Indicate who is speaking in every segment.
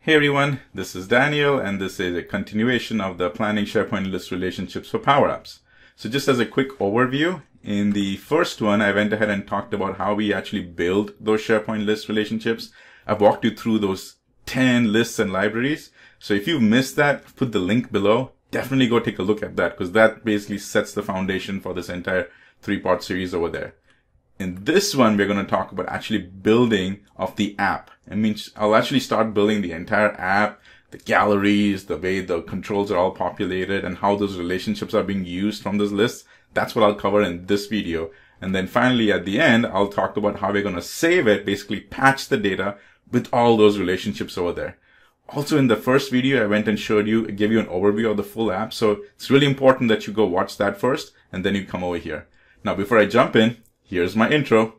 Speaker 1: Hey everyone, this is Daniel, and this is a continuation of the Planning SharePoint List Relationships for Power Apps. So just as a quick overview, in the first one, I went ahead and talked about how we actually build those SharePoint list relationships. I've walked you through those 10 lists and libraries. So if you've missed that, I've put the link below. Definitely go take a look at that, because that basically sets the foundation for this entire 3-part series over there. In this one, we're going to talk about actually building of the app. I mean, I'll actually start building the entire app, the galleries, the way the controls are all populated, and how those relationships are being used from those lists. That's what I'll cover in this video. And then finally, at the end, I'll talk about how we're going to save it, basically patch the data with all those relationships over there. Also, in the first video, I went and gave you an overview of the full app. So it's really important that you go watch that first, and then you come over here. Now, before I jump in, here's my intro.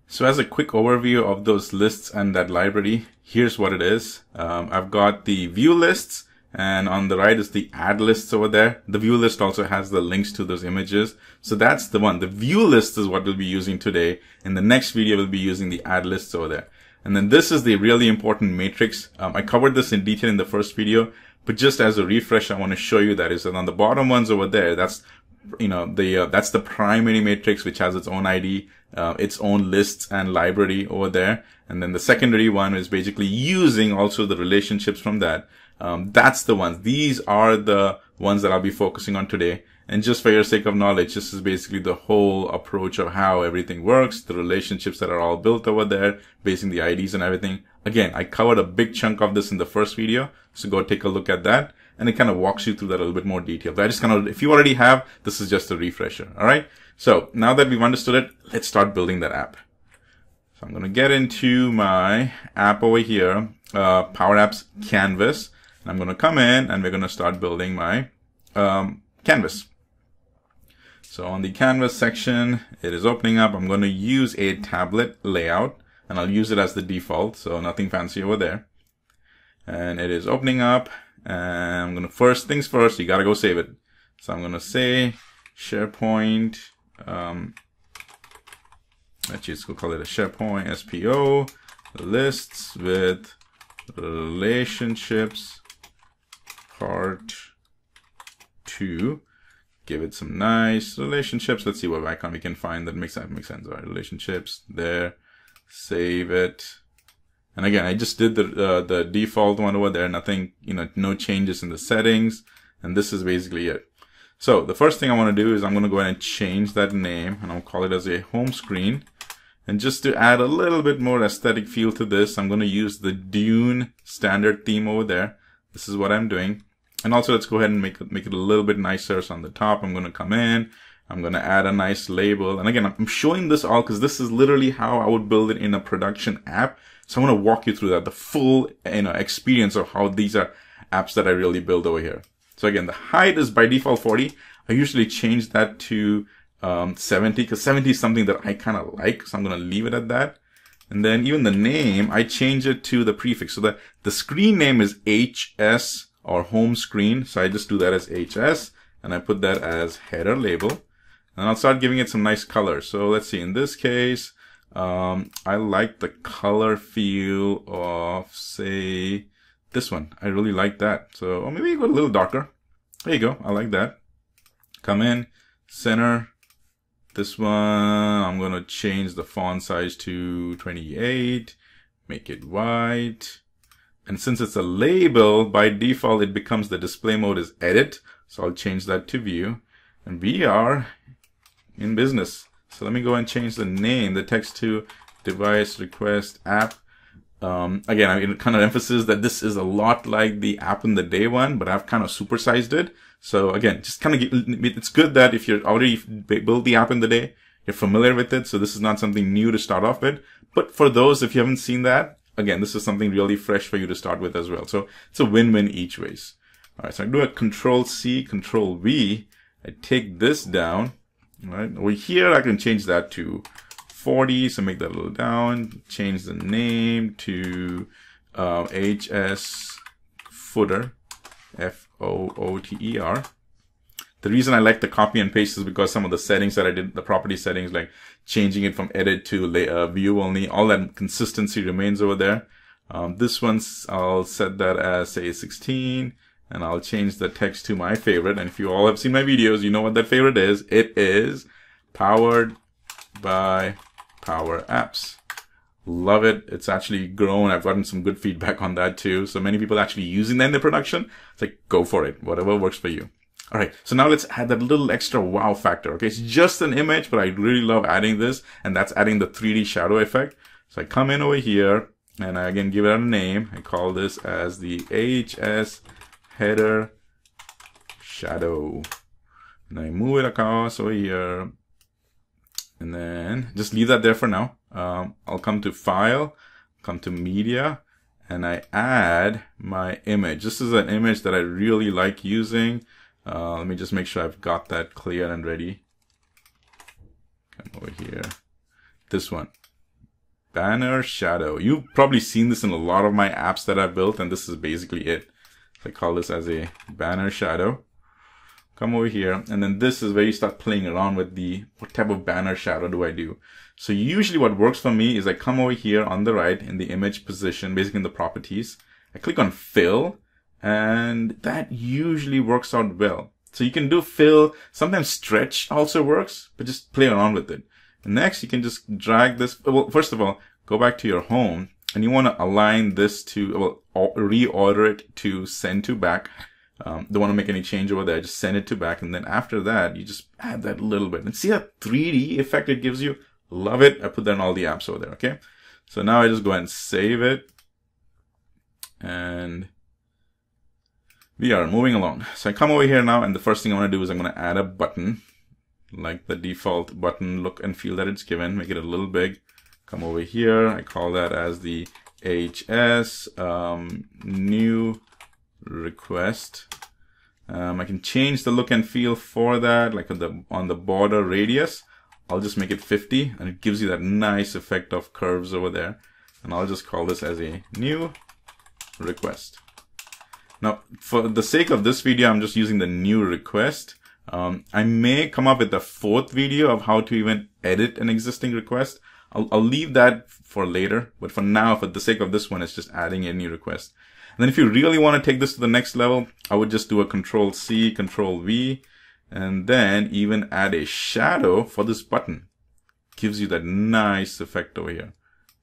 Speaker 1: So as a quick overview of those lists and that library, here's what it is. I've got the view lists, and on the right is the add lists over there. The view list also has the links to those images. So that's the one. The view list is what we'll be using today. In the next video, we'll be using the add lists over there. And then this is the really important matrix. I covered this in detail in the first video, but just as a refresh, I want to show you that is that on the bottom ones over there, that's that's the primary matrix, which has its own ID, its own lists and library over there. And then the secondary one is basically using also the relationships from that. That's the ones. These are the ones that I'll be focusing on today. And just for your sake of knowledge, this is basically the whole approach of how everything works, the relationships that are all built over there, basing the IDs and everything. Again, I covered a big chunk of this in the first video, so go take a look at that. And it kind of walks you through that a little bit more detail. But I just if you already have, this is just a refresher. All right. So now that we've understood it, let's start building that app. So I'm going to get into my app over here, Power Apps Canvas. And I'm going to come in and we're going to start building my, canvas. So on the canvas section, it is opening up. I'm going to use a tablet layout, and I'll use it as the default. So nothing fancy over there. And it is opening up. And I'm going to, first things first, you got to go save it. So I'm going to say SharePoint, let's just go call it a SharePoint SPO lists with relationships part 2. Give it some nice relationships. Let's see what icon we can find that makes sense. All right, relationships there. Save it. And again, I just did the default one over there. Nothing, no changes in the settings. And this is basically it. So the first thing I want to do is I'm going to go ahead and change that name, and I'll call it as a home screen. And just to add a little bit more aesthetic feel to this, I'm going to use the Dune standard theme over there. This is what I'm doing. And also let's go ahead and make it a little bit nicer. So on the top, I'm going to come in. I'm going to add a nice label. And again, I'm showing this all because this is literally how I would build it in a production app. So I want to walk you through that, the full, experience of how these are apps that I really build over here. So again, the height is by default 40. I usually change that to 70 because 70 is something that I kind of like. So I'm going to leave it at that. And then even the name, I change it to the prefix. So the screen name is HS or home screen. So I just do that as HS and I put that as header label. And I'll start giving it some nice color. So let's see, in this case, I like the color feel of, say, this one. I really like that. So, or maybe go a little darker. There you go. I like that. Come in, center. This one, I'm going to change the font size to 28. Make it white. And since it's a label, by default, it becomes the display mode is edit. So I'll change that to view. And we are in business. So let me go and change the name, the text to device request app. Again, I kind of emphasis that this is a lot like the app in the day one, but I've kind of supersized it. So again, just kind of it's good that if you're already built the app in the day, you're familiar with it. So this is not something new to start off with. But for those, if you haven't seen that, again, this is something really fresh for you to start with as well. So it's a win-win each ways. All right, so I do a Control C, Control V. I take this down. All right, over here I can change that to 40, so make that a little down. Change the name to HS footer, FOOTER. The reason I like the copy and paste is because some of the settings that I did, the property settings, like changing it from edit to view only, all that consistency remains over there. This one's, I'll set that as say 16, and I'll change the text to my favorite. And if you all have seen my videos, you know what that favorite is. It is powered by Power Apps. Love it. It's actually grown. I've gotten some good feedback on that too. So many people actually using that in their production. It's like, go for it. Whatever works for you. All right. So now let's add that little extra wow factor. Okay. It's just an image, but I really love adding this, and that's adding the 3D shadow effect. So I come in over here and I again give it a name. I call this as the HS header shadow. And I move it across over here. And then just leave that there for now. I'll come to File, come to Media, and I add my image. This is an image that I really like using. Let me just make sure I've got that clear and ready. Come over here. This one. Banner shadow. You've probably seen this in a lot of my apps that I've built, and this is basically it. So I call this as a banner shadow. Come over here, and then this is where you start playing around with what type of banner shadow do I do. So usually what works for me is I come over here on the right in the image position, basically in the properties. I click on fill, and that usually works out well. So you can do fill, sometimes stretch also works, but just play around with it. And next you can just drag this, well, first of all, go back to your home, and you want to align this to, well, reorder it to send to back. Don't want to make any change over there. Just send it to back. And then after that, you just add that little bit. And see that 3D effect it gives you? Love it. I put that in all the apps over there. Okay. So now I just go ahead and save it. And we are moving along. So I come over here now, and the first thing I want to do is I'm going to add a button, like the default button look and feel that it's given. Make it a little big. Come over here. I call that as the HS new request. I can change the look and feel for that, like on the border radius. I'll just make it 50, and it gives you that nice effect of curves over there. And I'll just call this as a new request. Now, for the sake of this video, I'm just using the new request. I may come up with a fourth video of how to even edit an existing request. I'll leave that for later, but for now, for the sake of this one, it's just adding a new request. And then if you really want to take this to the next level, I would just do a Control C, Control V, and then even add a shadow for this button. Gives you that nice effect over here.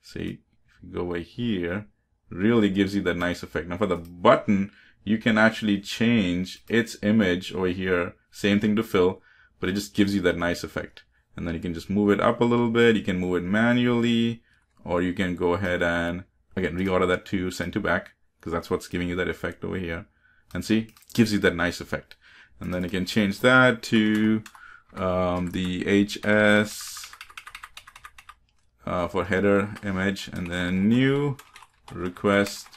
Speaker 1: See, if you go over here, really gives you that nice effect. Now for the button, you can actually change its image over here. Same thing to fill, but it just gives you that nice effect. And then you can just move it up a little bit. You can move it manually, or you can go ahead and, again, reorder that to send to back, because that's what's giving you that effect over here. And see, gives you that nice effect. And then you can change that to the HS for header image, and then new request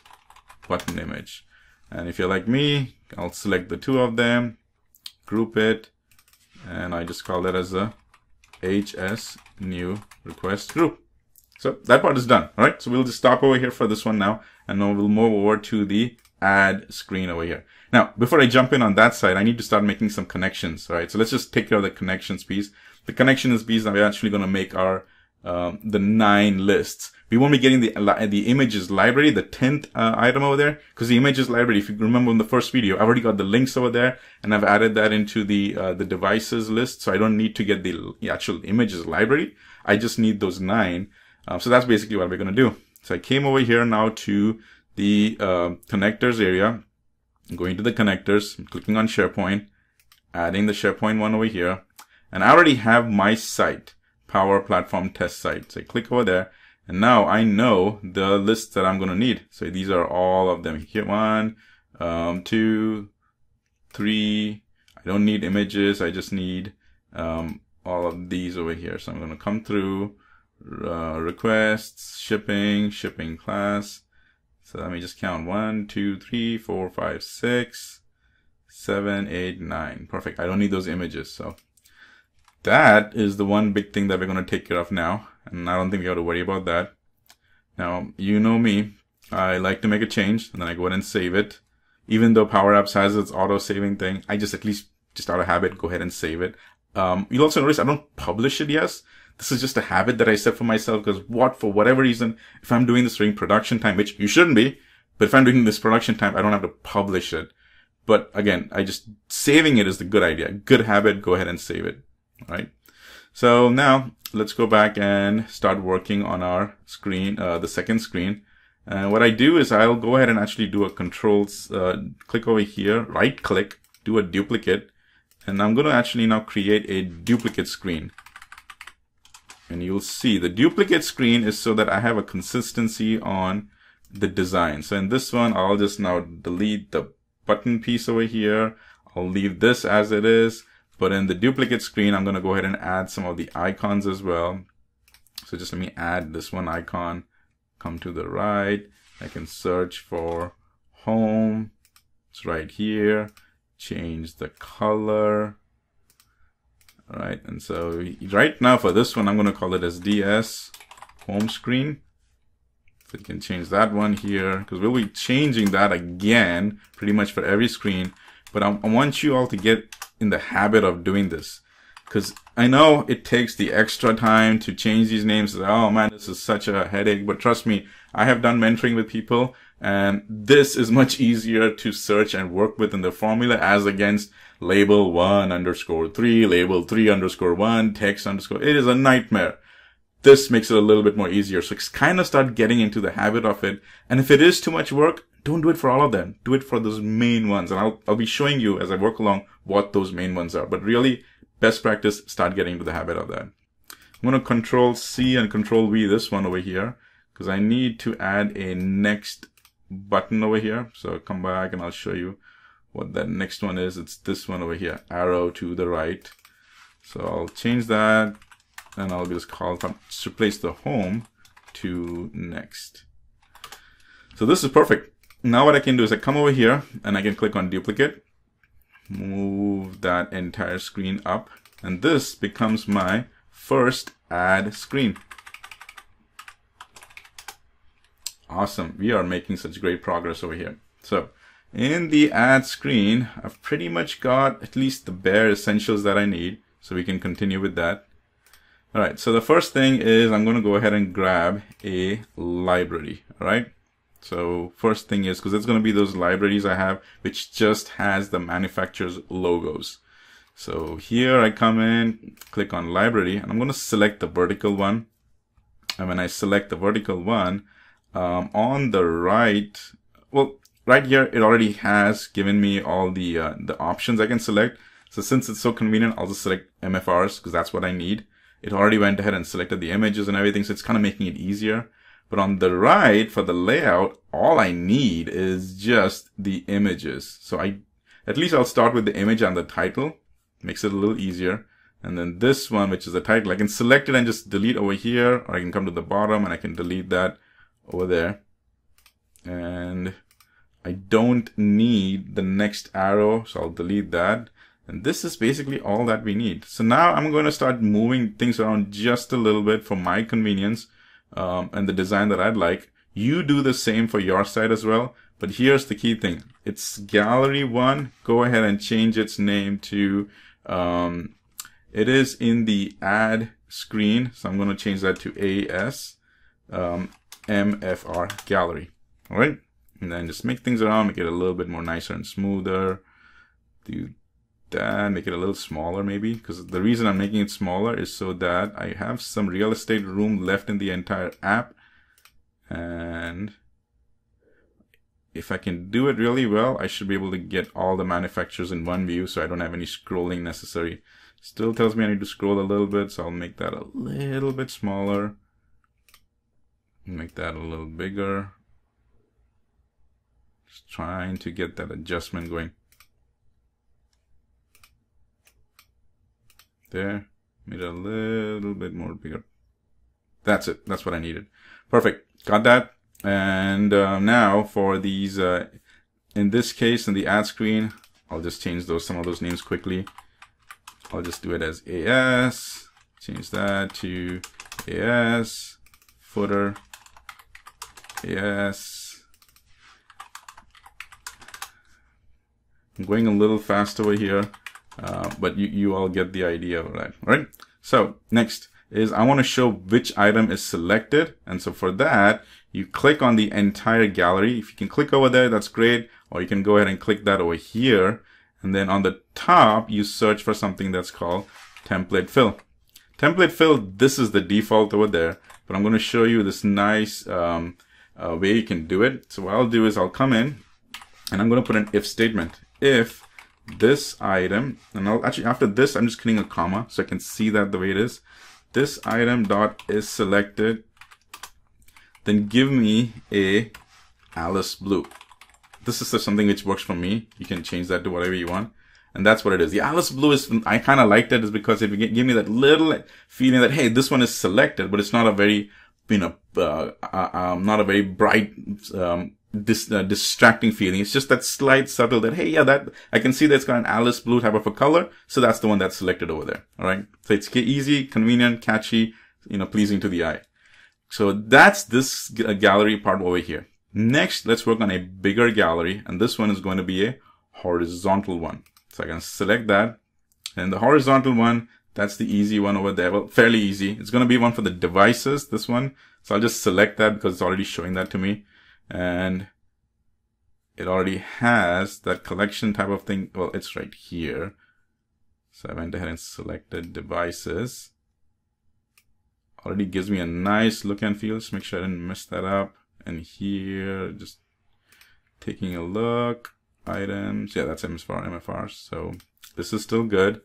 Speaker 1: button image. And if you're like me, I'll select the two of them, group it, and I just call that as a HS new request group. So that part is done. All right. So we'll just stop over here for this one now, and then we'll move over to the add screen over here. Now, before I jump in on that side, I need to start making some connections. All right. So let's just take care of the connections piece. The connections piece, I'm actually going to make our the 9 lists. We won't be getting the images library, the 10th item over there, because the images library, if you remember in the first video, I've already got the links over there, and I've added that into the devices list. So I don't need to get the actual images library. I just need those 9. So that's basically what we're going to do. So I came over here now to the connectors area. I'm going to the connectors, I'm clicking on SharePoint, adding the SharePoint one over here. And I already have my site, Power Platform Test Site. So I click over there, and now I know the lists that I'm going to need. So these are all of them here. 1, 2, 3. I don't need images. I just need all of these over here. So I'm going to come through requests, shipping class. So let me just count 1, 2, 3, 4, 5, 6. 7, 8, 9. Perfect. I don't need those images. So that is the one big thing that we're going to take care of now. And I don't think we have to worry about that. Now, you know me. I like to make a change and then I go ahead and save it. Even though Power Apps has its auto saving thing, I just at least just out of habit go ahead and save it. You'll also notice I don't publish it yet. This is just a habit that I set for myself because for whatever reason, if I'm doing this during production time, which you shouldn't be, but if I'm doing this production time, I don't have to publish it. But again, saving it is the good idea. Good habit, go ahead and save it. All right. So now let's go back and start working on our screen, the second screen. And what I do is I'll go ahead and actually do a click over here, right click, do a duplicate. And I'm going to actually now create a duplicate screen. And you'll see the duplicate screen is so that I have a consistency on the design. So in this one, I'll just now delete the button piece over here. I'll leave this as it is. But in the duplicate screen, I'm going to go ahead and add some of the icons as well. So just let me add this one icon. Come to the right. I can search for home. It's right here. Change the color. All right. And so right now for this one, I'm going to call it as DS home screen. So you can change that one here because we'll be changing that again pretty much for every screen. But I want you all to get in the habit of doing this because I know it takes the extra time to change these names. Oh man, this is such a headache. But trust me, I have done mentoring with people and this is much easier to search and work with in the formula as against label 1_3, label 3_1, text underscore. It is a nightmare. This makes it a little bit more easier. So kind of start getting into the habit of it. And if it is too much work, don't do it for all of them. Do it for those main ones. And I'll be showing you as I work along what those main ones are. But really, best practice, start getting into the habit of that. I'm going to Control-C and Control-V this one over here because I need to add a next button over here. So come back and I'll show you what that next one is. It's this one over here, arrow to the right. So I'll change that and I'll just replace the home to next. So this is perfect. Now what I can do is I come over here and I can click on duplicate, move that entire screen up, and this becomes my first add screen. Awesome. We are making such great progress over here. So in the add screen, I've pretty much got at least the bare essentials that I need. So we can continue with that. All right. So the first thing is I'm going to go ahead and grab a library. All right. So first thing is, because it's going to be those libraries I have, which just has the manufacturer's logos. So here I come in, click on library, and I'm going to select the vertical one. And when I select the vertical one, on the right, well, right here, it already has given me all the options I can select. So since it's so convenient, I'll just select MFRs because that's what I need. It already went ahead and selected the images and everything. So it's kind of making it easier. But on the right, for the layout, all I need is just the images. So at least I'll start with the image and the title. Makes it a little easier. And then this one, which is the title, I can select it and just delete over here, or I can come to the bottom and I can delete that over there. And I don't need the next arrow, so I'll delete that. And this is basically all that we need. So now I'm going to start moving things around just a little bit for my convenience. And the design that I'd like. You do the same for your site as well. But here's the key thing. It's gallery 1. Go ahead and change its name to, it is in the add screen. So I'm going to change that to AS, MFR gallery. All right. And then just make things around, make it a little bit more nicer and smoother. Do that, make it a little smaller maybe, because the reason I'm making it smaller is so that I have some real estate room left in the entire app. And if I can do it really well, I should be able to get all the manufacturers in one view so I don't have any scrolling necessary. Still tells me I need to scroll a little bit, so I'll make that a little bit smaller. Make that a little bigger. Just trying to get that adjustment going. There, made it a little bit more bigger. That's it. That's what I needed. Perfect. Got that. And now for these, in this case, in the add screen, I'll just change some of those names quickly. I'll just do it as AS, change that to AS, footer, AS. I'm going a little fast over here, but you all get the idea of that, right? So next is I want to show which item is selected. And so for that, you click on the entire gallery. If you can click over there, that's great. Or you can go ahead and click that over here. And then on the top, you search for something that's called template fill. Template fill, this is the default over there. But I'm going to show you this nice way you can do it. So what I'll do is I'll come in and I'm going to put an if statement. If this item, and I'll actually, after this, I'm just putting a comma so I can see that the way it is. This item dot is selected, then give me a Alice blue. This is something which works for me. You can change that to whatever you want. And that's what it is. The Alice blue is, I kind of liked it is because it gave me that little feeling that, hey, this one is selected, but it's not a very, not a very bright, distracting feeling. It's just that slight subtle that, hey, yeah, that I can see that it's got an Alice blue type of a color. So that's the one that's selected over there. All right. So it's easy, convenient, catchy, pleasing to the eye. So that's this gallery part over here. Next, let's work on a bigger gallery. And this one is going to be a horizontal one. So I can select that. And the horizontal one, that's the easy one over there. Well, fairly easy. It's going to be one for the devices, this one. So I'll just select that because it's already showing that to me. And it already has that collection type of thing. Well, it's right here. So I went ahead and selected devices. Already gives me a nice look and feel. Just make sure I didn't mess that up. And here, just taking a look. Items. Yeah, that's MFR. So this is still good.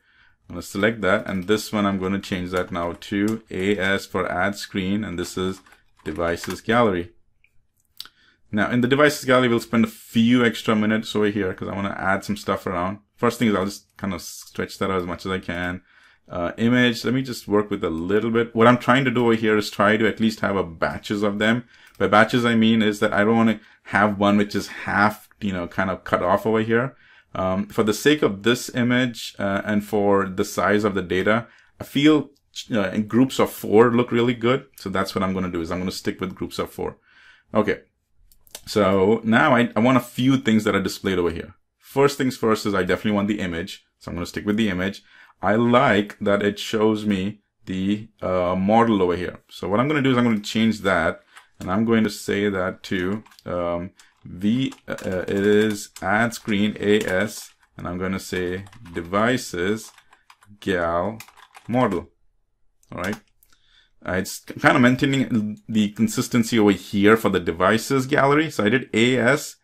Speaker 1: I'm going to select that. And this one, I'm going to change that now to AS for add screen. And this is devices gallery. Now, in the devices gallery, we'll spend a few extra minutes over here because I want to add some stuff around. First thing is I'll just kind of stretch that out as much as I can. Image, let me just work with a little bit. What I'm trying to do over here is try to at least have a batches of them. By batches, I mean is that I don't want to have one which is half, kind of cut off over here. For the sake of this image and for the size of the data, I feel in groups of 4 look really good. So that's what I'm going to do is I'm going to stick with groups of 4. Okay. So now I want a few things that are displayed over here. First things first is I definitely want the image. So I'm going to stick with the image. I like that it shows me the model over here. So what I'm going to do is I'm going to change that. And I'm going to say that to it is add screen AS. And I'm going to say devices gal model. All right. It's kind of maintaining the consistency over here for the devices gallery. So I did devices.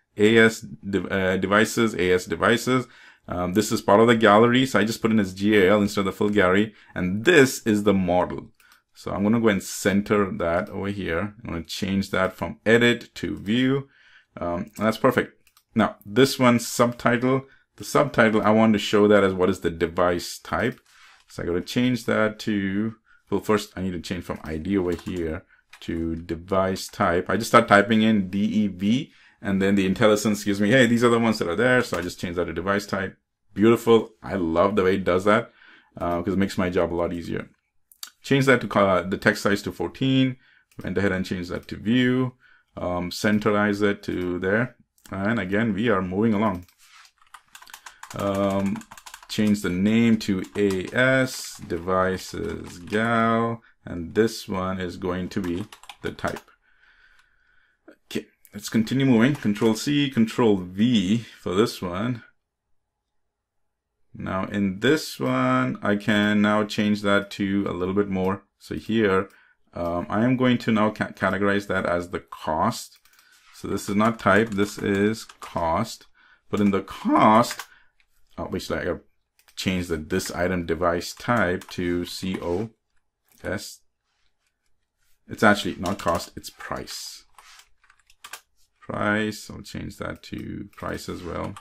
Speaker 1: This is part of the gallery. So I just put in as GAL instead of the full gallery. And this is the model. So I'm going to go and center that over here. I'm going to change that from edit to view. And that's perfect. Now, this one subtitle, the subtitle, I want to show that as what is the device type. So I got to change that to, well, first I need to change from ID over here to device type. I just start typing in DEV and then the IntelliSense gives me, hey, these are the ones that are there. So I just change that to device type. Beautiful. I love the way it does that because it makes my job a lot easier. Change that to the text size to 14. Went ahead and change that to view. Centralize it to there. And again, we are moving along. Change the name to AS, devices gal, and this one is going to be the type. Okay, let's continue moving. Control C, Control V for this one. Now in this one, I can now change that to a little bit more. So here, I am going to now categorize that as the cost. So this is not type, this is cost. But in the cost, obviously I got change this item device type to COS. It's actually not cost, it's price. Price, I'll change that to price as well.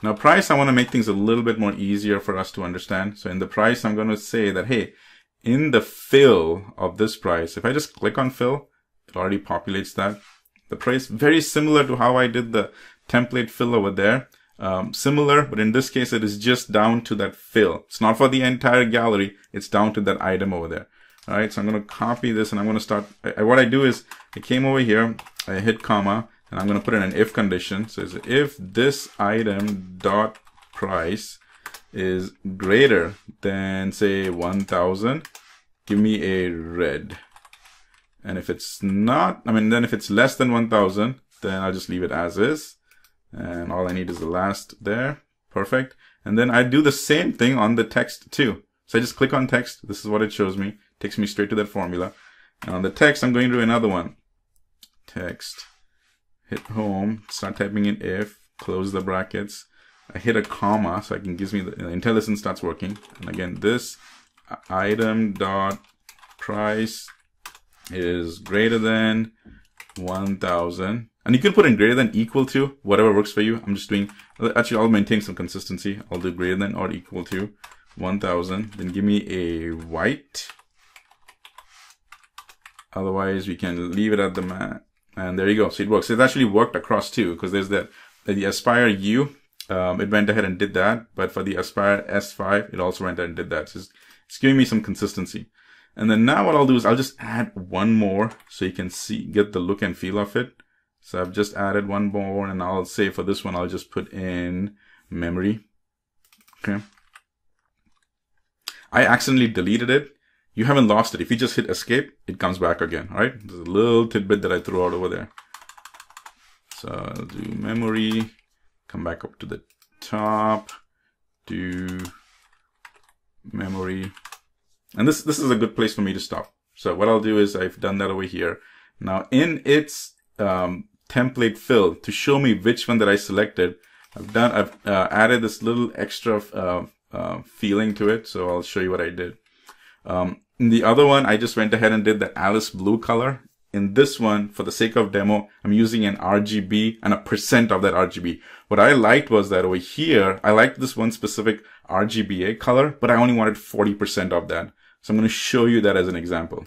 Speaker 1: Now price, I want to make things a little bit more easier for us to understand. So in the price, I'm going to say that, hey, in the fill of this price, if I just click on fill, it already populates that. The price, very similar to how I did the template fill over there. similar, but in this case, it is just down to that fill. It's not for the entire gallery. It's down to that item over there. All right. So I'm going to copy this and I'm going to start. What I do is I came over here, I hit comma, and I'm going to put in an if condition. So it's if this item dot price is greater than say 1,000, give me a red. And if it's not, then if it's less than 1,000, then I'll just leave it as is. And all I need is the last there. Perfect. And then I do the same thing on the text too. So I just click on text. This is what it shows me. Takes me straight to that formula. And on the text, I'm going to do another one. Text. Hit home. Start typing in if. Close the brackets. I hit a comma so I can gives me the IntelliSense starts working. And again, this item dot price is greater than 1,000. And you can put in greater than equal to, whatever works for you. I'm just doing, actually I'll maintain some consistency. I'll do greater than or equal to 1,000. Then give me a white. Otherwise we can leave it at the mat. And there you go. So it works. It actually worked across too, because there's the Aspire U. It went ahead and did that. But for the Aspire S5, it also went ahead and did that. So it's giving me some consistency. And then now what I'll do is I'll just add one more so you can see, get the look and feel of it. So I've just added one more, and I'll say for this one, I'll just put in memory. Okay. I accidentally deleted it. You haven't lost it. If you just hit escape, it comes back again. All right. There's a little tidbit that I threw out over there. So I'll do memory, come back up to the top, do memory. And this is a good place for me to stop. So what I'll do is I've done that over here. Now in its template fill to show me which one that I selected, I've added this little extra feeling to it. So I'll show you what I did. In the other one, I just went ahead and did the Alice blue color. In this one, for the sake of demo, I'm using an RGB and a % of that RGB. What I liked was that over here, I liked this one specific RGBA color, but I only wanted 40% of that. So I'm going to show you that as an example.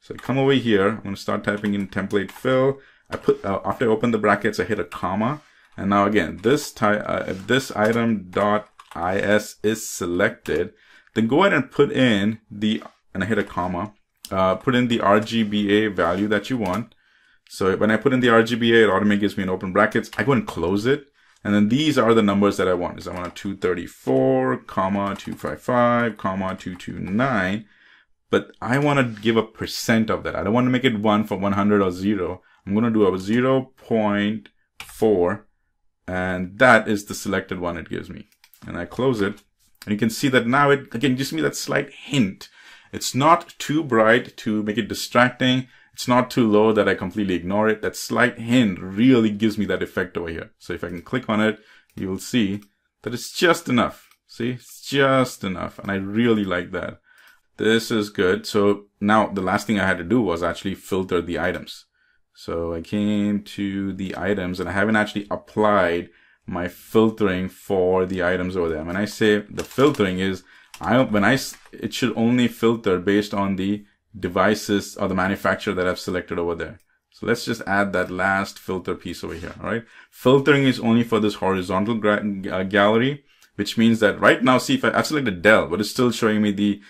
Speaker 1: So I come over here, I'm going to start typing in template fill. I put, after I open the brackets, I hit a comma. And now again, if this item dot is is selected, then go ahead and put in and I hit a comma, put in the RGBA value that you want. So when I put in the RGBA, it automatically gives me an open brackets. I go and close it. And then these are the numbers that I want. I want a 234, 255, 229. But I want to give a % of that. I don't want to make it 1 for 100 or 0. I'm going to do a 0.4. And that is the selected one it gives me. And I close it. And you can see that now it, again, gives me that slight hint. It's not too bright to make it distracting. It's not too low that I completely ignore it. That slight hint really gives me that effect over here. So if I can click on it, you will see that it's just enough. See, it's just enough. And I really like that. This is good. So now the last thing I had to do was actually filter the items. So I came to the items and I haven't actually applied my filtering for the items over there. When I say the filtering is, it should only filter based on the devices or the manufacturer that I've selected over there. So let's just add that last filter piece over here. All right. Filtering is only for this horizontal gallery, which means that right now, see if I've selected Dell, but it's still showing me the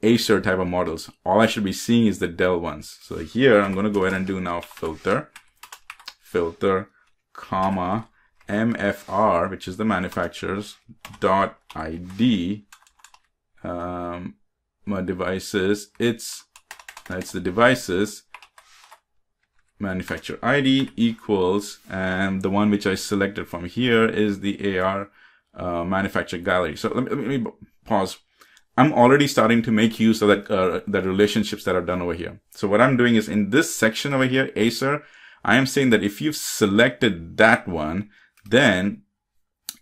Speaker 1: Acer type of models. All I should be seeing is the Dell ones. So here I'm going to go ahead and do now filter, comma, MFR, which is the manufacturers, .ID, my devices, it's the devices, manufacturer ID equals, and the one which I selected from here is the AR manufacturer gallery. So let me pause. I'm already starting to make use of that relationships that are done over here. So what I'm doing is in this section over here, Acer, I am saying that if you've selected that one, then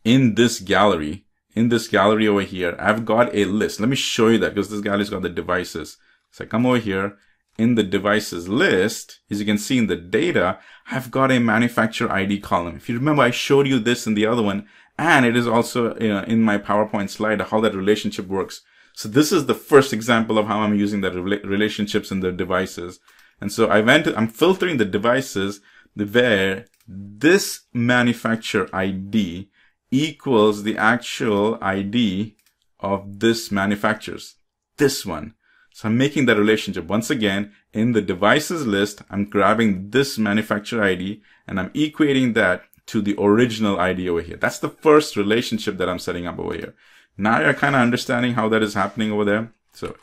Speaker 1: in this gallery over here, I've got a list. Let me show you that because this gallery's got the devices. So I come over here in the devices list, as you can see in the data, I've got a manufacturer ID column. If you remember, I showed you this in the other one, and it is also in my PowerPoint slide how that relationship works. So this is the first example of how I'm using the relationships in the devices. And so I'm filtering the devices where this manufacturer ID equals the actual ID of this manufacturer's, this one. So I'm making that relationship. Once again, in the devices list, I'm grabbing this manufacturer ID and I'm equating that to the original ID over here. That's the first relationship that I'm setting up over here. Now you're kind of understanding how that is happening over there. So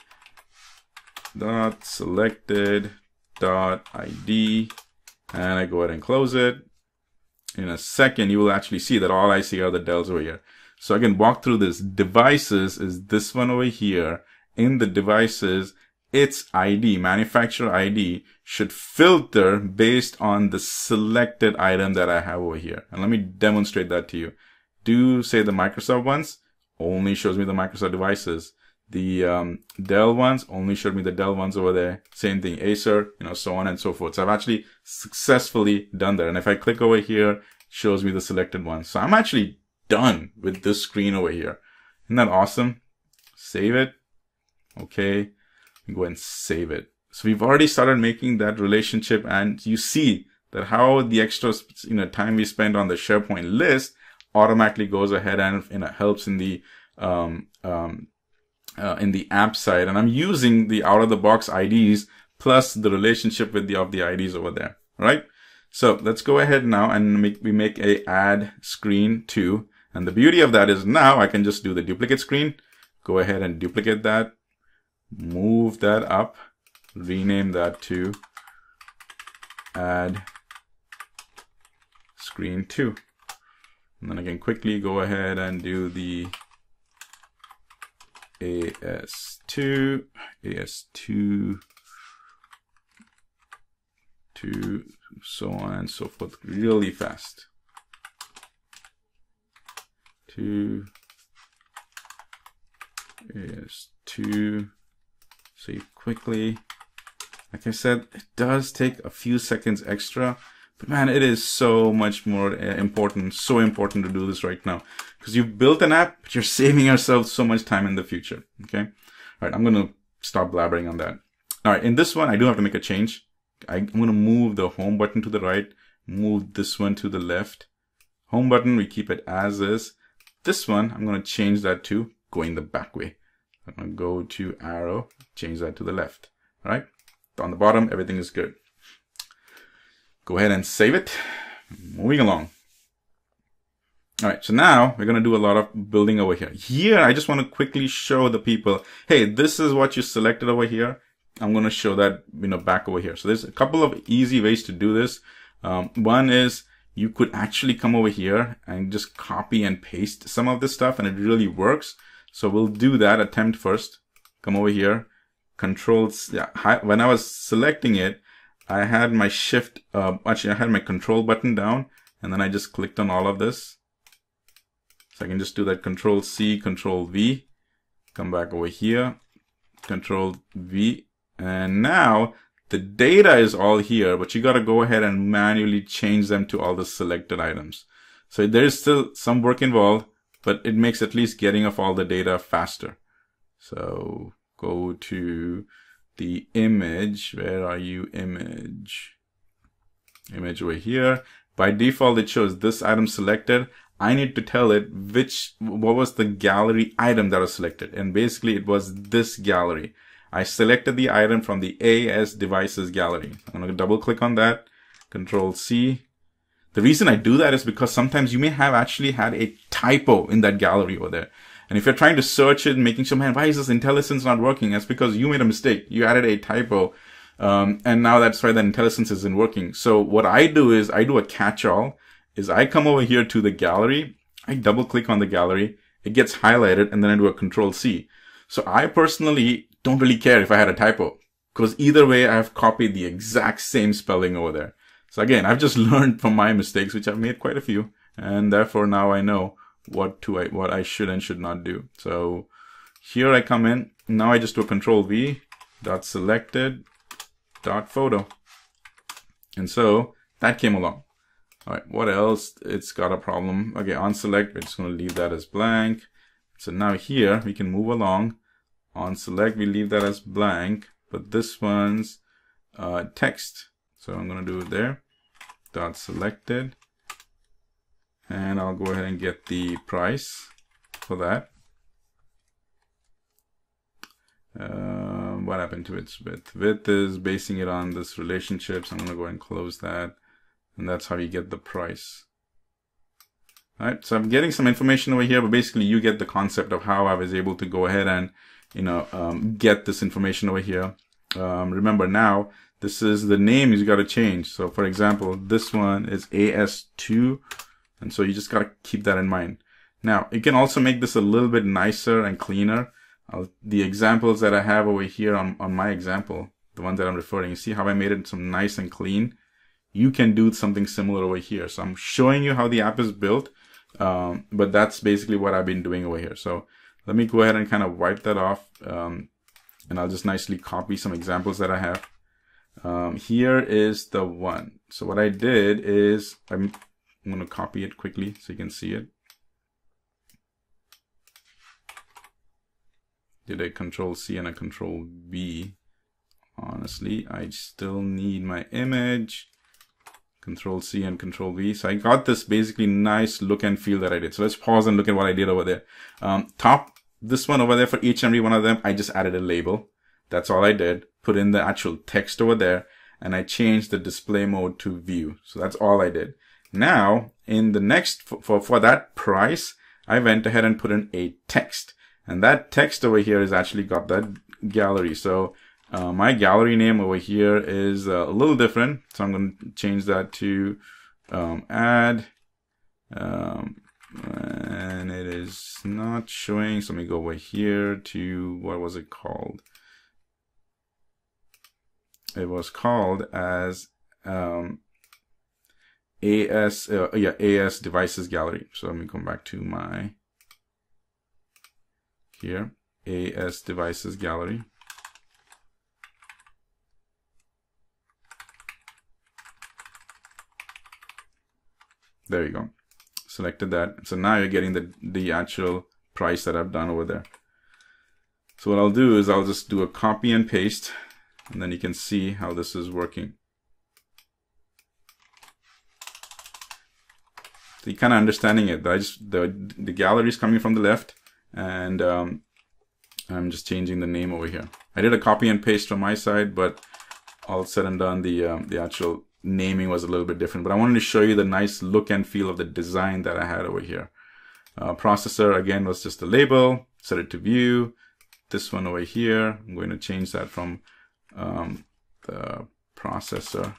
Speaker 1: dot selected dot ID, and I go ahead and close it. In a second, you will actually see that all I see are the dells over here. So I can walk through this. Devices is this one over here. In the devices, its ID, manufacturer ID, should filter based on the selected item that I have over here. And let me demonstrate that to you. Do say the Microsoft ones, only shows me the Microsoft devices. The Dell ones only showed me the Dell ones over there. Same thing, Acer, so on and so forth. So I've actually successfully done that. And if I click over here, it shows me the selected ones. So I'm actually done with this screen over here. Isn't that awesome? Save it. Okay. Go ahead and save it. So we've already started making that relationship, and you see that how the extra time we spend on the SharePoint list automatically goes ahead and helps in the app side. And I'm using the out of the box IDs plus the relationship with the IDs over there. All right. So let's go ahead now and we make a add screen 2. And the beauty of that is now I can just do the duplicate screen, go ahead and duplicate that, move that up, rename that to add screen 2. And then I can quickly go ahead and do the AS2, so on and so forth, really fast. 2, AS2, save quickly. Like I said, it does take a few seconds extra, but man, it is so much more important, so important to do this right now. Because you've built an app, but you're saving yourself so much time in the future, okay? All right, I'm going to stop blabbering on that. All right, in this one, I do have to make a change. I'm going to move the home button to the right, move this one to the left. Home button, we keep it as is. This one, I'm going to change that to going the back way. I'm going to go to arrow, change that to the left. All right, on the bottom, everything is good. Go ahead and save it. Moving along. All right, so now we're going to do a lot of building over here. Here, I just want to quickly show the people, hey, this is what you selected over here. I'm going to show that, back over here. So there's a couple of easy ways to do this. One is you could actually come over here and just copy and paste some of this stuff, and it really works. So we'll do that attempt first. Come over here, controls. Yeah, when I was selecting it, I had my shift, actually I had my control button down, and then I just clicked on all of this. So I can just do that control C, control V, come back over here, control V, and now the data is all here, but you got to go ahead and manually change them to all the selected items. So there's still some work involved, but it makes at least getting of all the data faster. So go to the image. Where are you? Image over here. By default, it shows this item selected. I need to tell it what was the gallery item that was selected. And basically it was this gallery. I selected the item from the AS devices gallery. I'm going to double click on that. Control C. The reason I do that is because sometimes you may have actually had a typo in that gallery over there. And if you're trying to search it, making sure, man, why is this IntelliSense not working? That's because you made a mistake. You added a typo. And now that's why the IntelliSense isn't working. So what I do is I do a catch-all. Is I come over here to the gallery. I double click on the gallery. It gets highlighted, and then I do a control C. So I personally don't really care if I had a typo, because either way I have copied the exact same spelling over there. So again, I've just learned from my mistakes, which I've made quite a few, and therefore now I know what I should and should not do. So here I come in. Now I just do a control V, dot selected, dot photo. And so that came along. All right, what else? It's got a problem. Okay, on select, we're just going to leave that as blank. So now here we can move along. On select, we leave that as blank, but this one's text. So I'm going to do it there. Dot selected. And I'll go ahead and get the price for that. What happened to its width? Width is basing it on this relationship, so I'm going to go ahead and close that. And that's how you get the price. All right, so I'm getting some information over here, but basically you get the concept of how I was able to go ahead and, get this information over here. Remember now, this is the name you got to change. So for example, this one is AS2. And so you just got to keep that in mind. Now, you can also make this a little bit nicer and cleaner. The examples that I have over here on my example, the ones that I'm referring, you see how I made it some nice and clean? You can do something similar over here. So I'm showing you how the app is built, but that's basically what I've been doing over here. So let me go ahead and kind of wipe that off, and I'll just nicely copy some examples that I have. Here is the one. So what I did is I'm going to copy it quickly so you can see it. Did a Control-C and a Control-V. Honestly, I still need my image. Control-C and Control-V. So I got this basically nice look and feel that I did. So let's pause and look at what I did over there. This one over there, for each and every one of them, I just added a label. That's all I did. Put in the actual text over there, and I changed the display mode to view. So that's all I did. Now, in the next, for that price, I went ahead and put in a text. And that text over here is actually got that gallery. So my gallery name over here is a little different. So I'm going to change that to add. And it is not showing. So let me go over here to, what was it called? It was called as AS devices gallery. So let me come back to my here, AS devices gallery. There you go. Selected that. So now you're getting the actual price that I've done over there. So what I'll do is I'll just do a copy and paste, and then you can see how this is working. So you're kind of understanding it. The gallery is coming from the left, and I'm just changing the name over here. I did a copy and paste from my side, but all said and done, the actual naming was a little bit different. But I wanted to show you the nice look and feel of the design that I had over here. Processor, again, was just a label. Set it to view. This one over here, I'm going to change that from the processor.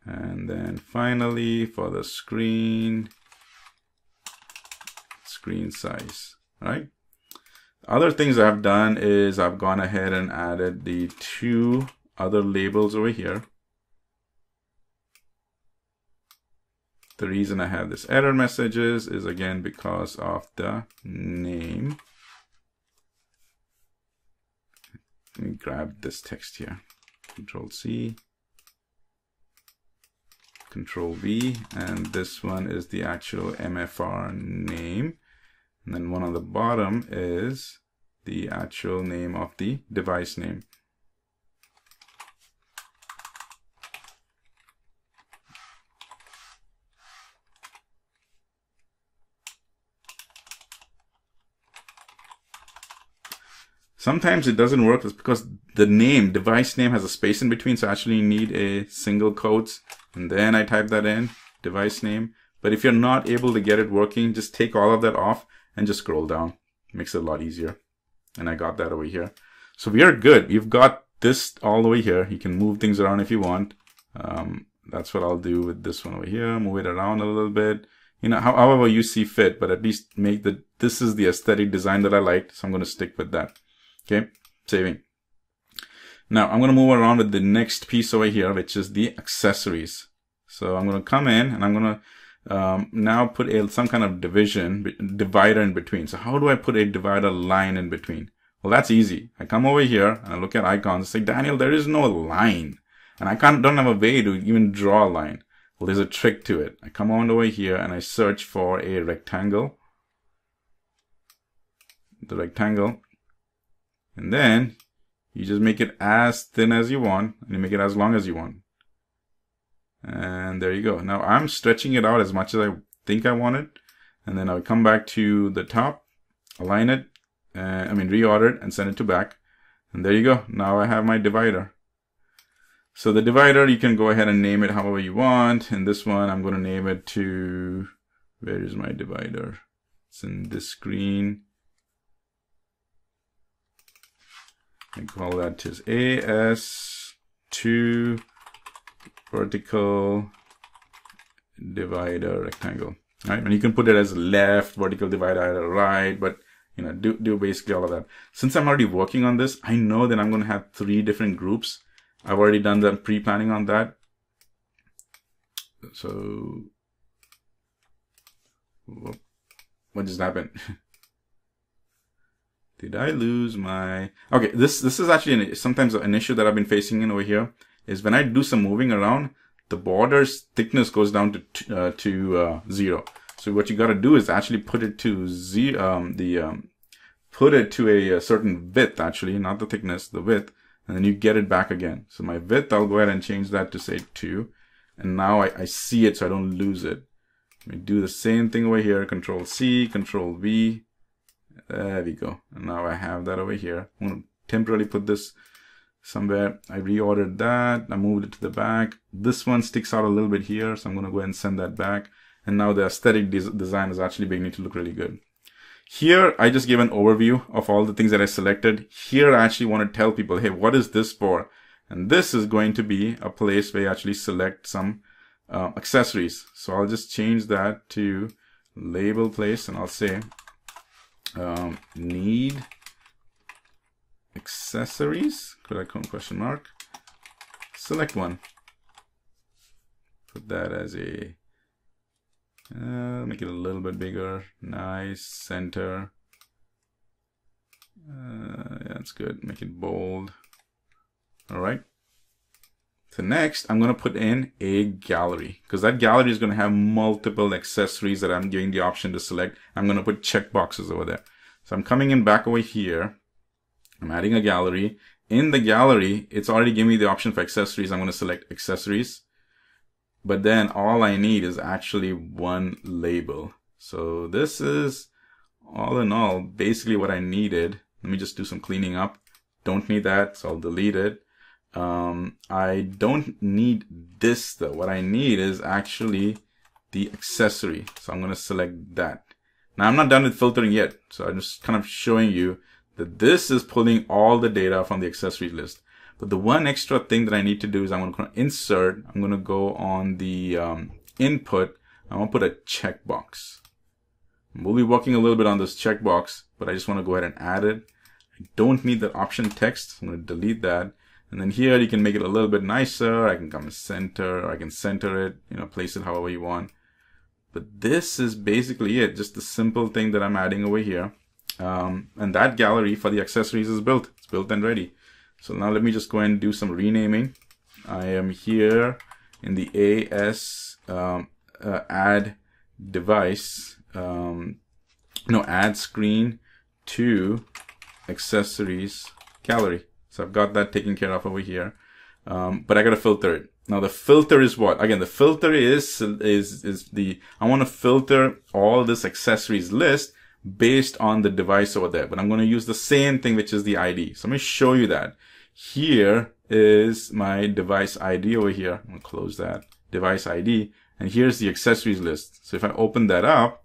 Speaker 1: And then finally, for the screen size. All right. Other things I've done is I've gone ahead and added the two other labels over here. The reason I have this error messages is again because of the name. Let me grab this text here. Control-C, Control-V, and this one is the actual MFR name. And then one on the bottom is the actual name of the device name. Sometimes it doesn't work. It's because the name, device name, has a space in between. So I actually need a single quotes, and then I type that in, device name. But if you're not able to get it working, just take all of that off and just scroll down. Makes it a lot easier. And I got that over here. So we are good. You've got this all the way here. You can move things around if you want. That's what I'll do with this one over here. Move it around a little bit. You know, however you see fit, but at least make this is the aesthetic design that I liked. So I'm going to stick with that. Okay, saving. Now I'm going to move around with the next piece over here, which is the accessories. So I'm going to come in and I'm going to now put some kind of divider in between. So how do I put a divider line in between? Well, that's easy. I come over here and I look at icons and say, Daniel, there is no line. And I don't have a way to even draw a line. Well, there's a trick to it. I come on over here and I search for a rectangle. The rectangle. And then you just make it as thin as you want and you make it as long as you want. And there you go. Now I'm stretching it out as much as I think I want it. And then I'll come back to the top, align it, reorder it and send it to back. And there you go. Now I have my divider. So the divider, you can go ahead and name it however you want. In this one, I'm going to name it to, where is my divider? It's in this screen. I call that just AS2 vertical divider rectangle. Right? And you can put it as left, vertical divider, right, but do basically all of that. Since I'm already working on this, I know that I'm going to have 3 different groups. I've already done the pre-planning on that. So, what just happened? Did I lose my... Okay, this is actually sometimes an issue that I've been facing in over here, is when I do some moving around, the border's thickness goes down to 0. So what you got to do is actually put it to put it to a certain width, actually, not the thickness, the width, and then you get it back again. So my width, I'll go ahead and change that to say 2. And now I see it so I don't lose it. Let me do the same thing over here. Control C, Control V. There we go. And now I have that over here. I'm going to temporarily put this somewhere. I reordered that. I moved it to the back. This one sticks out a little bit here, so I'm going to go ahead and send that back. And now the aesthetic design is actually beginning to look really good. Here, I just gave an overview of all the things that I selected. Here, I actually want to tell people, hey, what is this for? And this is going to be a place where you actually select some accessories. So I'll just change that to label place, and I'll say need accessories, question mark, select one. Put that as a, make it a little bit bigger, nice, center, yeah, that's good, make it bold. All right. So next, I'm going to put in a gallery, because that gallery is going to have multiple accessories that I'm giving the option to select. I'm going to put checkboxes over there. So I'm coming in back over here. I'm adding a gallery. In the gallery, it's already giving me the option for accessories. I'm going to select accessories. But then all I need is actually one label. So this is all in all basically what I needed. Let me just do some cleaning up. Don't need that, so I'll delete it. I don't need this though. What I need is actually the accessory. So I'm going to select that. Now I'm not done with filtering yet. So I'm just kind of showing you that this is pulling all the data from the accessories list. But the one extra thing that I need to do is I'm going to insert. I'm going to go on the input. I'm going to put a checkbox. We'll be working a little bit on this checkbox, but I just want to go ahead and add it. I don't need the option text. I'm going to delete that. And then here you can make it a little bit nicer. I can come center, or I can center it, place it however you want. But this is basically it. Just the simple thing that I'm adding over here. And that gallery for the accessories is built. It's built and ready. So now let me just go ahead and do some renaming. I am here in the AS add device, add screen to accessories gallery. So I've got that taken care of over here. But I got to filter it. Now the filter is what? Again, the filter is I want to filter all this accessories list based on the device over there. But I'm going to use the same thing, which is the ID. So let me show you that. Here is my device ID over here. I'm going to close that. Device ID. And here's the accessories list. So if I open that up,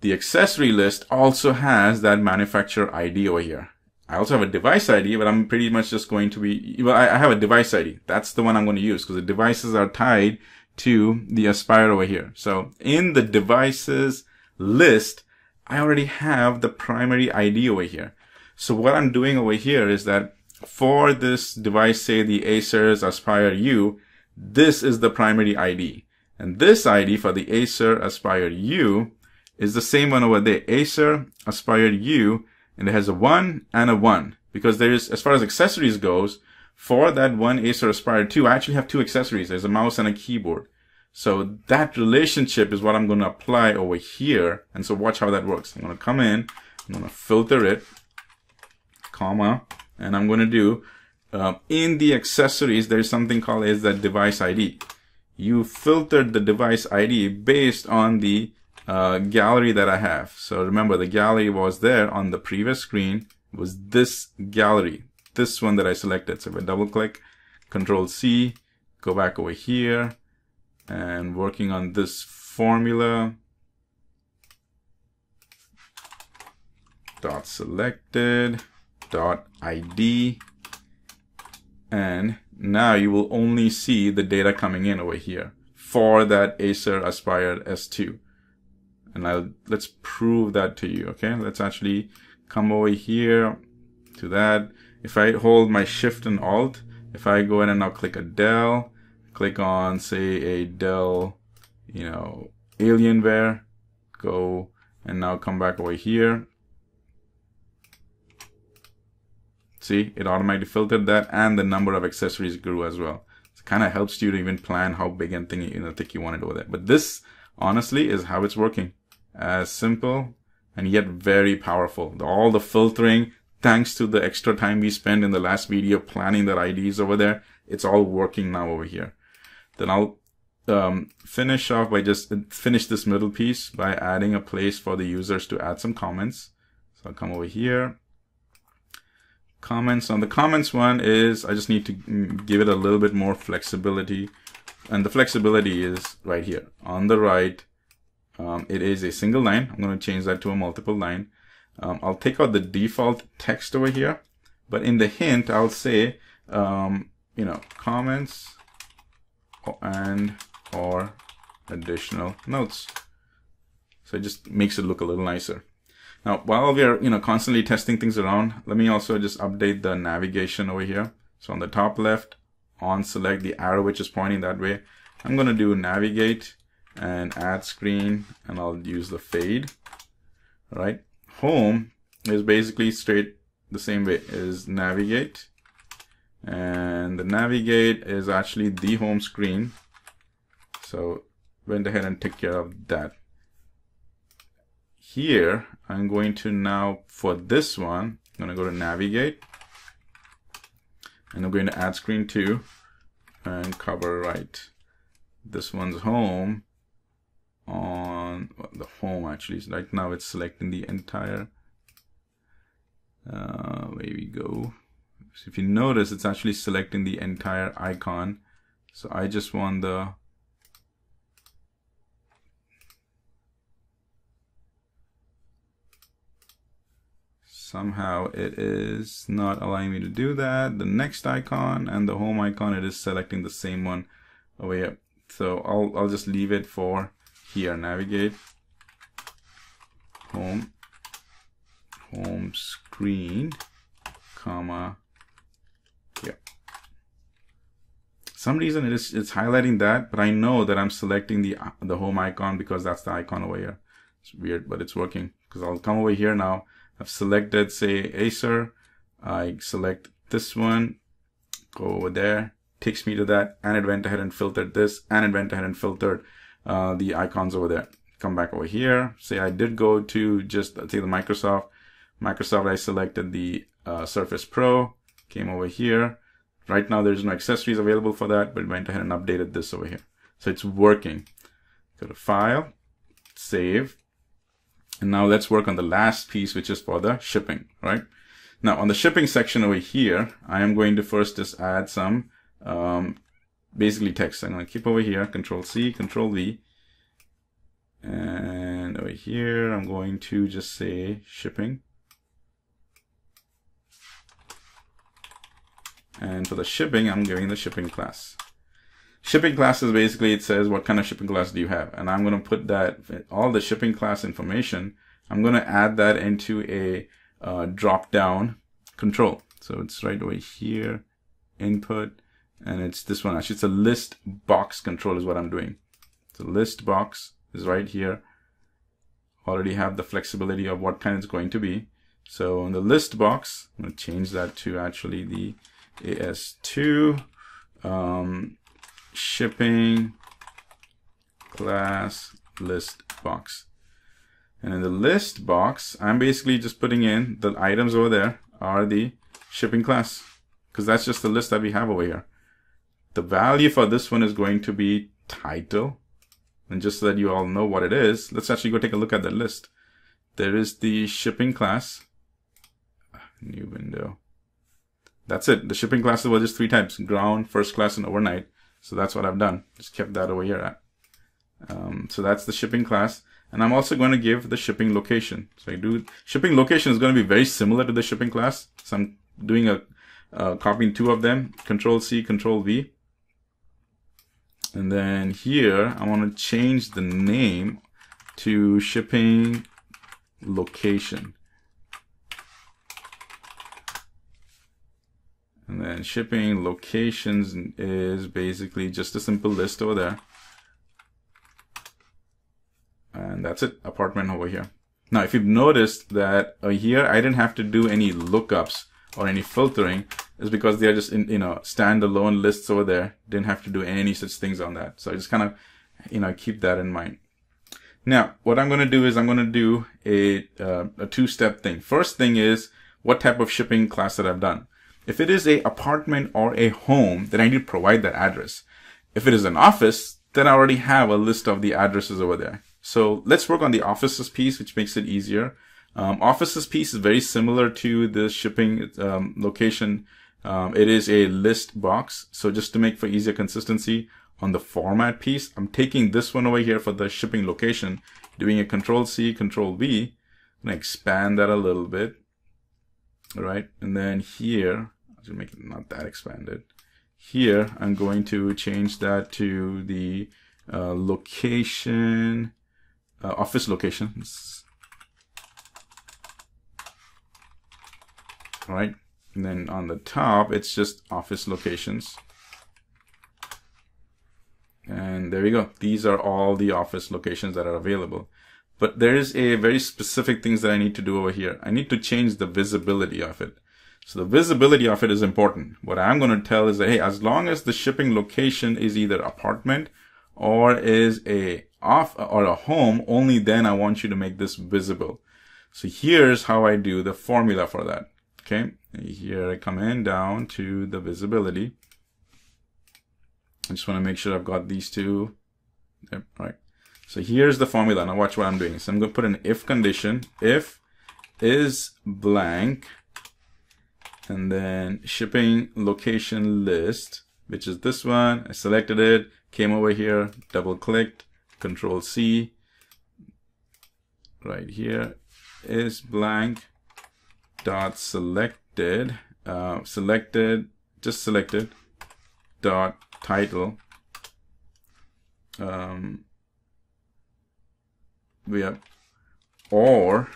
Speaker 1: the accessory list also has that manufacturer ID over here. I also have a device ID, but I'm pretty much just going to be, I have a device ID. That's the one I'm going to use because the devices are tied to the Aspire over here. So in the devices list, I already have the primary ID over here. So what I'm doing over here is that for this device, say the Acer's Aspire U, this is the primary ID. And this ID for the Acer Aspire U is the same one over there. Acer Aspire U, and it has a 1 and a 1. Because there is, as far as accessories goes, for that one Acer Aspire 2, I actually have 2 accessories. There's a mouse and a keyboard. So that relationship is what I'm going to apply over here. And so watch how that works. I'm going to come in, I'm going to filter it, comma, and I'm going to do, in the accessories, there's something called as that device ID. you filtered the device ID based on the gallery that I have. So remember, the gallery was there on the previous screen, was this gallery, this one that I selected. So if I double click, Control C, go back over here, and working on this formula, dot selected, dot ID, and now you will only see the data coming in over here for that Acer Aspire S2. And let's prove that to you. Okay, let's actually come over here to that. If I hold my Shift and Alt, if I go in and now click a Dell, click on say a Dell, Alienware, go and now come back over here. See, it automatically filtered that, and the number of accessories grew as well. It kind of helps you to even plan how big and thick you want it over there. But this, honestly, is how it's working. As simple and yet very powerful. All the filtering, thanks to the extra time we spent in the last video planning the IDs over there, it's all working now over here. Then I'll finish off by finish this middle piece by adding a place for the users to add some comments. So I'll come over here. Comments. On the comments one is, I just need to give it a little bit more flexibility. And the flexibility is right here. On the right, it is a single line. I'm going to change that to a multiple line. I'll take out the default text over here. But in the hint, I'll say, comments and or additional notes. So it just makes it look a little nicer. Now, while we are, constantly testing things around, let me also just update the navigation over here. So on the top left, on select the arrow which is pointing that way. I'm going to do navigate and add screen, and I'll use the fade. All right. Home is basically straight the same way, is navigate. And the navigate is actually the home screen. So went ahead and took care of that. Here, I'm going to now, for this one, I'm going to go to navigate. And I'm going to add screen 2 and cover right. This one's home on the home actually. So right now it's selecting the entire, where we go. So if you notice, it's actually selecting the entire icon. So I just want the somehow it is not allowing me to do that. The next icon and the home icon, it is selecting the same one over here. So I'll just leave it for here. Navigate, home screen, comma, here. Some reason it's highlighting that, but I know that I'm selecting the home icon because that's the icon over here. It's weird, but it's working because I'll come over here now. I've selected, say, Acer. I select this one, go over there, takes me to that, and it went ahead and filtered this, and it went ahead and filtered the icons over there. Come back over here. Say I did go to just, say, the Microsoft. I selected the Surface Pro, came over here. Right now, there's no accessories available for that, but it went ahead and updated this over here. So it's working. Go to File, Save. And now let's work on the last piece, which is for the shipping, right? Now on the shipping section over here, I am going to first just add some, basically text. I'm going to keep over here, Control C, Control V. And over here, I'm going to just say shipping. And for the shipping, I'm giving the shipping class. Shipping class is basically, it says what kind of shipping class do you have, and I'm going to put that, all the shipping class information, I'm going to add that into a drop down control. So it's right over here, input, and it's this one. Actually, it's a list box control is what I'm doing. So list box is right here. Already have the flexibility of what kind it's going to be. So in the list box, I'm going to change that to actually the AS2. Shipping class list box. And in the list box, I'm basically just putting in the items over there are the shipping class, because that's just the list that we have over here. The value for this one is going to be title. And just so that you all know what it is, let's actually go take a look at the list. There is the shipping class. New window. That's it. The shipping classes were just 3 types: ground, first class, and overnight. So that's what I've done. Just kept that over here at. So that's the shipping class. And I'm also going to give the shipping location. So I do shipping location is going to be very similar to the shipping class. So I'm doing copying 2 of them, Control C, Control V. And then here, I want to change the name to shipping location. And then shipping locations is basically just a simple list over there. And that's it, apartment over here. Now, if you've noticed that here, I didn't have to do any lookups or any filtering, is because they are just in, standalone lists over there. Didn't have to do any such things on that. So I just kind of, keep that in mind. Now, what I'm going to do is I'm going to do a 2-step thing. First thing is what type of shipping class that I've done. If it is a apartment or a home, then I need to provide that address. If it is an office, then I already have a list of the addresses over there. So let's work on the offices piece, which makes it easier. Offices piece is very similar to the shipping location. It is a list box. So just to make for easier consistency on the format piece, I'm taking this one over here for the shipping location, doing a Control C, Control V. I'm going to expand that a little bit. All right. And then here, I'll just make it not that expanded. Here, I'm going to change that to the location, office locations. All right. And then on the top, it's just office locations. And there we go. These are all the office locations that are available. But there is a very specific things that I need to do over here. I need to change the visibility of it. So the visibility of it is important. What I'm going to tell is that, hey, as long as the shipping location is either apartment or is a home, only then I want you to make this visible. So here's how I do the formula for that. Okay. Here I come in down to the visibility. I just want to make sure I've got these 2. Yep. All right. So here's the formula. Now watch what I'm doing. So I'm going to put an if condition. If is blank, and then shipping location list, which is this one. I selected it, came over here, double clicked, Control C. Right here is blank dot selected, just selected dot title. Or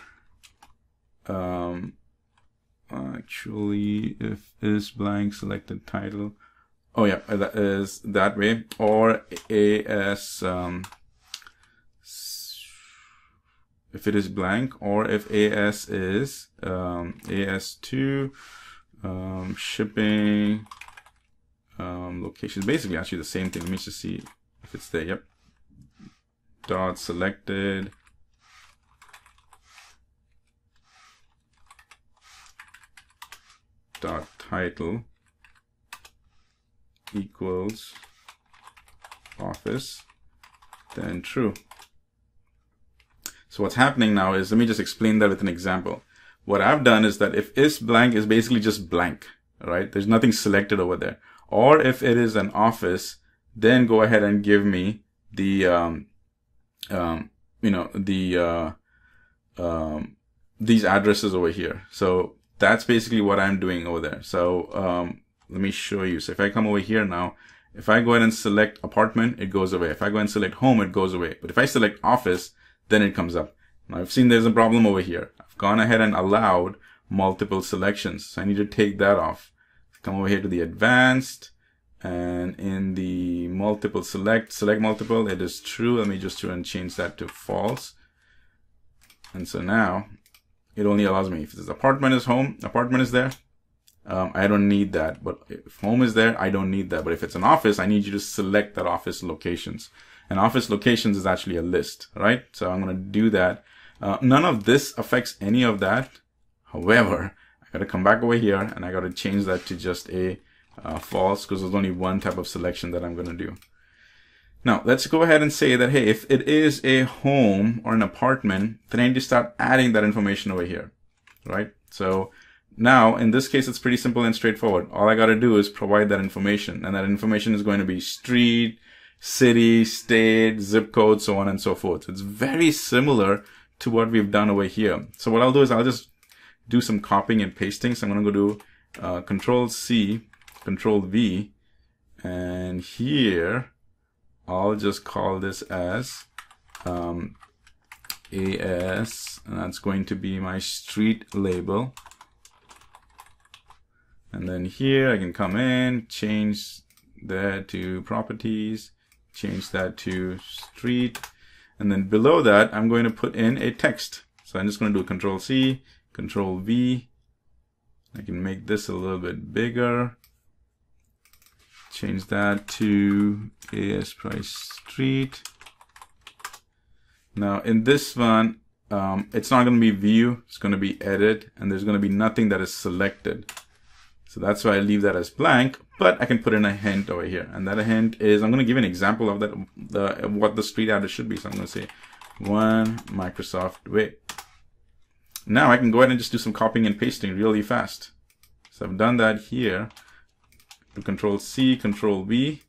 Speaker 1: actually, if is blank selected title, oh yeah, that is that way. Or as if it is blank, or if as is as2 shipping location, basically actually the same thing. Let me just see if it's there. Yep. Dot selected dot title equals office, then true. So what's happening now is, let me just explain that with an example. What I've done is that if is blank is basically just blank, right? There's nothing selected over there. Or if it is an office, then go ahead and give me the these addresses over here. So that's basically what I'm doing over there. So let me show you. So if I come over here now, if I go ahead and select apartment, it goes away. If I go and select home, it goes away. But if I select office, then it comes up. Now I've seen there's a problem over here. I've gone ahead and allowed multiple selections. So I need to take that off. Come over here to the advanced, and in the multiple select multiple, it is true. Let me just try and change that to false. And so now it only allows me if this apartment is home, apartment is there. I don't need that. But if home is there, I don't need that. But if it's an office, I need you to select that office locations. And office locations is actually a list, right? So I'm going to do that. None of this affects any of that. However, I got to come back over here and I got to change that to just a false, because there's only one type of selection that I'm going to do. Now, let's go ahead and say that, hey, if it is a home or an apartment, then I need to start adding that information over here, right? So now, in this case, it's pretty simple and straightforward. All I got to do is provide that information, and that information is going to be street, city, state, zip code, so on and so forth. It's very similar to what we've done over here. So what I'll do is I'll just do some copying and pasting. So I'm going to go do Control C, Control V, and here I'll just call this as AS, and that's going to be my street label. And then here I can come in, change that to properties, change that to street, and then below that I'm going to put in a text. So I'm just going to do Control C, Control V. I can make this a little bit bigger. Change that to AS price street. Now in this one, it's not going to be view, it's going to be edit, and there's going to be nothing that is selected. So that's why I leave that as blank, but I can put in a hint over here. And that hint is, I'm going to give an example of that, what the street address should be. So I'm going to say 1 Microsoft Way. Now I can go ahead and just do some copying and pasting really fast. So I've done that here. Do Control C, Control V.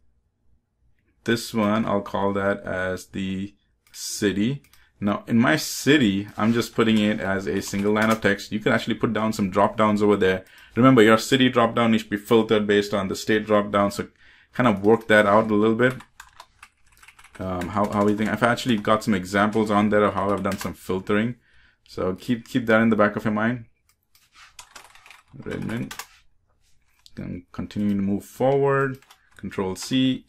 Speaker 1: This one, I'll call that as the city. Now in my city, I'm just putting it as a single line of text. You can actually put down some drop downs over there. Remember, your city drop down needs to be filtered based on the state drop down. So kind of work that out a little bit. How we think. I've actually got some examples on there of how I've done some filtering. So keep that in the back of your mind. Redmond. Then continuing to move forward. Control C.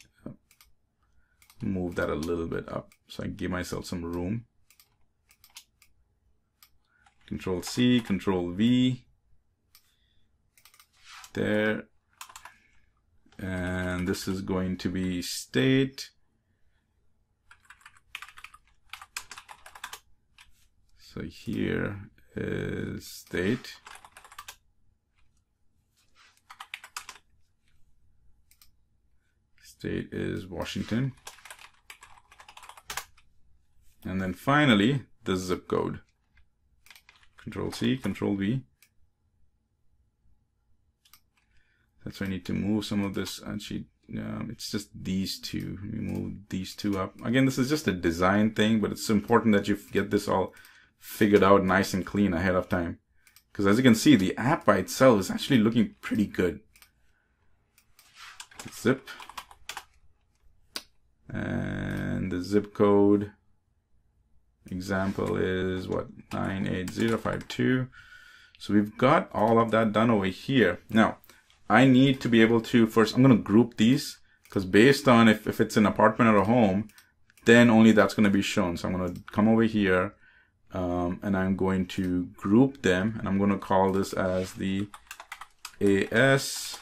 Speaker 1: Move that a little bit up so I give myself some room. Control C, Control V. There. And this is going to be state. So here is state. State is Washington. And then finally, the zip code. Control C, Control V. That's why I need to move some of this. Actually, it's just these two. Let me move these two up. Again, this is just a design thing, but it's important that you get this all figured out nice and clean ahead of time. Because as you can see, the app by itself is actually looking pretty good. Zip. And the zip code example is what? 98052. So we've got all of that done over here. Now, I need to be able to first, I'm going to group these because based on if it's an apartment or a home, then only that's going to be shown. So I'm going to come over here and I'm going to group them, and I'm going to call this as the AS2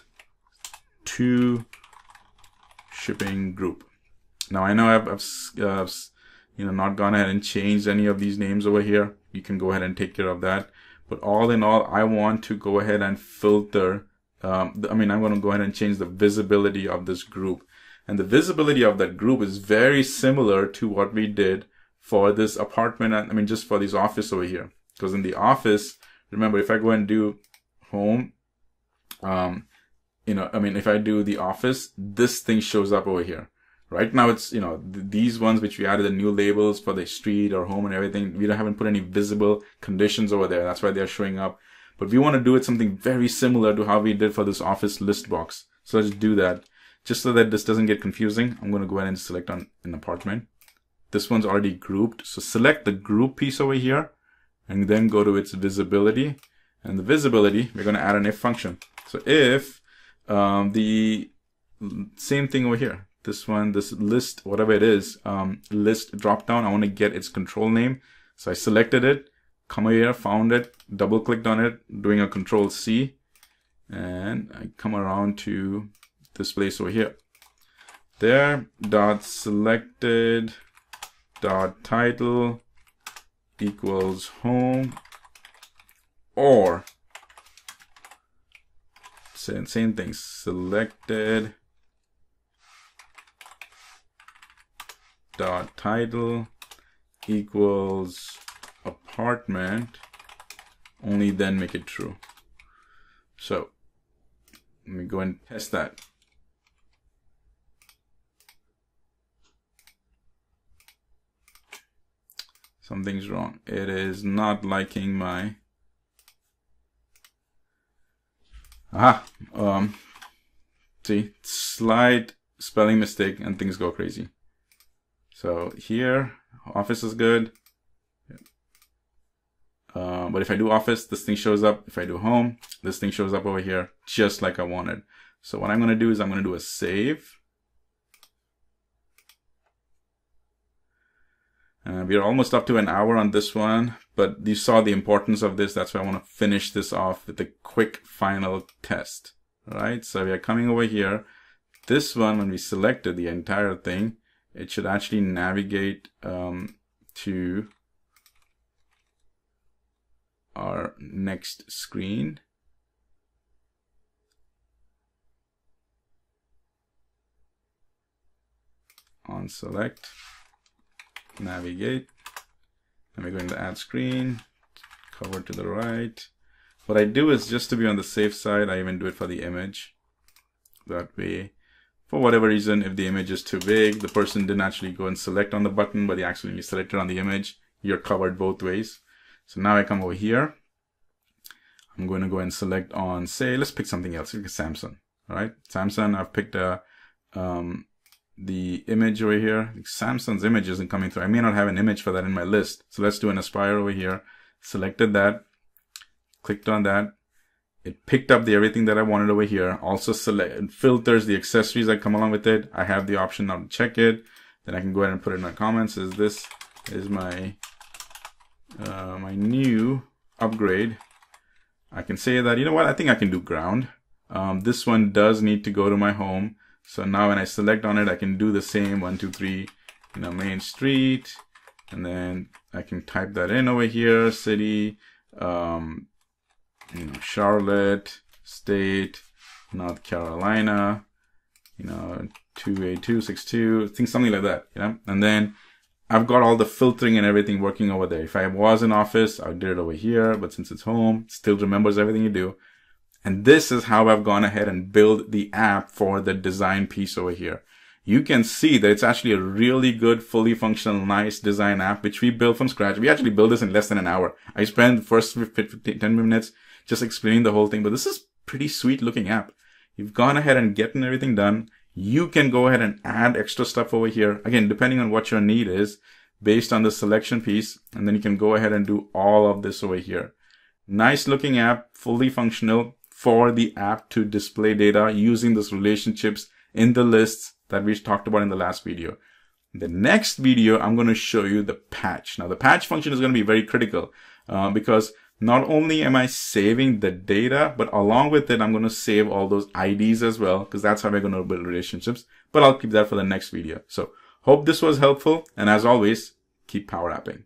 Speaker 1: shipping group. Now I know I've not gone ahead and changed any of these names over here. You can go ahead and take care of that. But all in all, I want to go ahead and filter. I'm going to go ahead and change the visibility of this group. And the visibility of that group is very similar to what we did for this apartment. Just for this office over here. Because in the office, remember, if I go and do home, if I do the office, this thing shows up over here. Right now it's, these ones which we added the new labels for the street or home and everything, we haven't put any visible conditions over there. That's why they're showing up. But we want to do it something very similar to how we did for this office list box. So let's do that. Just so that this doesn't get confusing, I'm going to go ahead and select on an apartment. This one's already grouped. So select the group piece over here and then go to its visibility. And the visibility, we're going to add an if function. So if the same thing over here. This one, this list, whatever it is, list drop down, I want to get its control name. So I selected it, come over here, found it, double clicked on it, doing a Control C, and I come around to this place over here. There, dot selected, dot title equals home, or same thing, selected dot title equals apartment, only then make it true. So let me go and test that. Something's wrong. It is not liking my see, slight spelling mistake and things go crazy. So here, office is good. But if I do office, this thing shows up. If I do home, this thing shows up over here, just like I wanted. So what I'm going to do is I'm going to do a save. We are almost up to an hour on this one, but you saw the importance of this. That's why I want to finish this off with a quick final test. All right, so we are coming over here. This one, when we selected the entire thing, it should actually navigate to our next screen. On select, navigate, and we go into add screen, cover to the right. What I do is, just to be on the safe side, I even do it for the image. That way, for whatever reason, if the image is too big, the person didn't actually go and select on the button, but they actually selected on the image, you're covered both ways. So now I come over here. I'm going to go and select on, say, let's pick something else. Pick Samsung. All right, Samsung. I've picked the image over here. Samsung's image isn't coming through. I may not have an image for that in my list. So let's do an Aspire over here. Selected that. Clicked on that. It picked up the everything that I wanted over here. Also select filters the accessories that come along with it. I have the option now to check it. Then I can go ahead and put it in my comments. This is my my new upgrade. I can say that, you know what, I think I can do ground. This one does need to go to my home. So now when I select on it, I can do the same 1, 2, 3, you know, Main Street. And then I can type that in over here, city, you know, Charlotte, state, North Carolina, you know, 28262, think something like that, you know. And then I've got all the filtering and everything working over there. If I was in office, I did it over here, but since it's home, it still remembers everything you do. And this is how I've gone ahead and built the app for the design piece over here. You can see that it's actually a really good, fully functional, nice design app, which we built from scratch. We actually built this in less than an hour. I spent the first 10 minutes just explaining the whole thing, but this is pretty sweet looking app. You've gone ahead and gotten everything done. You can go ahead and add extra stuff over here. Again, depending on what your need is based on the selection piece. And then you can go ahead and do all of this over here. Nice looking app, fully functional for the app to display data using those relationships in the lists that we talked about in the last video. The next video, I'm going to show you the patch. Now, the patch function is going to be very critical because not only am I saving the data, but along with it, I'm going to save all those IDs as well, because that's how we're going to build relationships. But I'll keep that for the next video. So hope this was helpful. And as always, keep power apping.